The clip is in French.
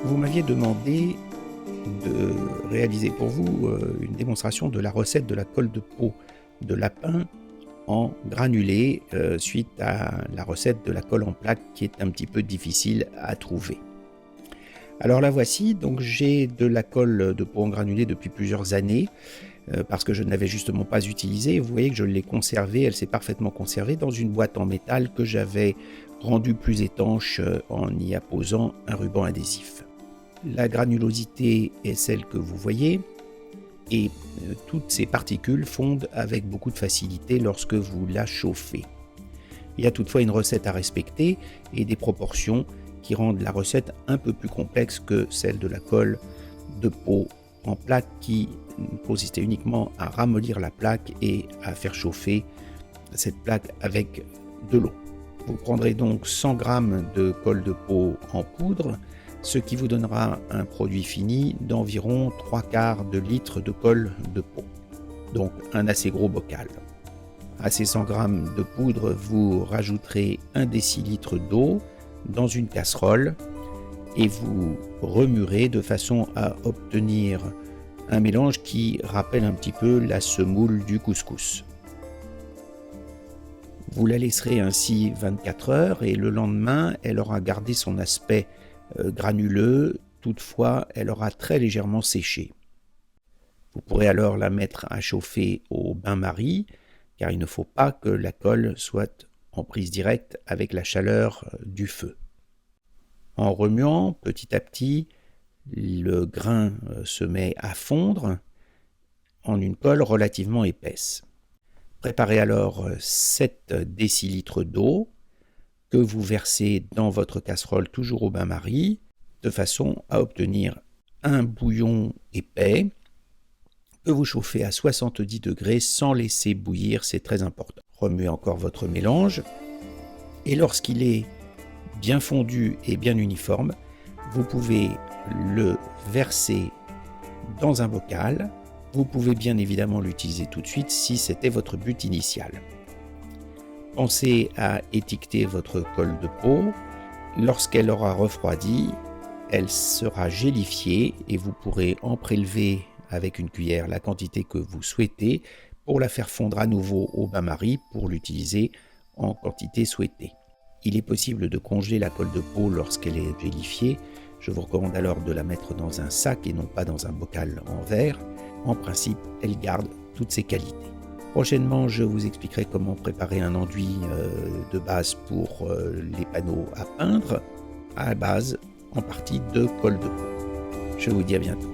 Vous m'aviez demandé de réaliser pour vous une démonstration de la recette de la colle de peau de lapin en granulé suite à la recette de la colle en plaque qui est un petit peu difficile à trouver. Alors la voici, donc j'ai de la colle de peau en granulé depuis plusieurs années parce que je ne l'avais justement pas utilisée. Vous voyez que je l'ai conservée, elle s'est parfaitement conservée dans une boîte en métal que j'avais rendue plus étanche en y apposant un ruban adhésif. La granulosité est celle que vous voyez et toutes ces particules fondent avec beaucoup de facilité lorsque vous la chauffez. Il y a toutefois une recette à respecter et des proportions qui rendent la recette un peu plus complexe que celle de la colle de peau en plaque qui consistait uniquement à ramollir la plaque et à faire chauffer cette plaque avec de l'eau. Vous prendrez donc 100 g de colle de peau en poudre, ce qui vous donnera un produit fini d'environ 3/4 de litre de colle de peau, donc un assez gros bocal. À ces 100 g de poudre, vous rajouterez 1 décilitre d'eau dans une casserole et vous remuerez de façon à obtenir un mélange qui rappelle un petit peu la semoule du couscous. Vous la laisserez ainsi 24 heures et le lendemain, elle aura gardé son aspect granuleux, toutefois elle aura très légèrement séché. Vous pourrez alors la mettre à chauffer au bain-marie, car il ne faut pas que la colle soit en prise directe avec la chaleur du feu. En remuant petit à petit, le grain se met à fondre en une colle relativement épaisse. Préparez alors 7 décilitres d'eau que vous versez dans votre casserole toujours au bain-marie, de façon à obtenir un bouillon épais que vous chauffez à 70 degrés sans laisser bouillir, c'est très important. Remuez encore votre mélange et lorsqu'il est bien fondu et bien uniforme, vous pouvez le verser dans un bocal. Vous pouvez bien évidemment l'utiliser tout de suite si c'était votre but initial. Pensez à étiqueter votre colle de peau. Lorsqu'elle aura refroidi, elle sera gélifiée et vous pourrez en prélever avec une cuillère la quantité que vous souhaitez pour la faire fondre à nouveau au bain-marie pour l'utiliser en quantité souhaitée. Il est possible de congeler la colle de peau lorsqu'elle est gélifiée. Je vous recommande alors de la mettre dans un sac et non pas dans un bocal en verre. En principe, elle garde toutes ses qualités. Prochainement, je vous expliquerai comment préparer un enduit de base pour les panneaux à peindre, à base en partie de colle de peau. Je vous dis à bientôt.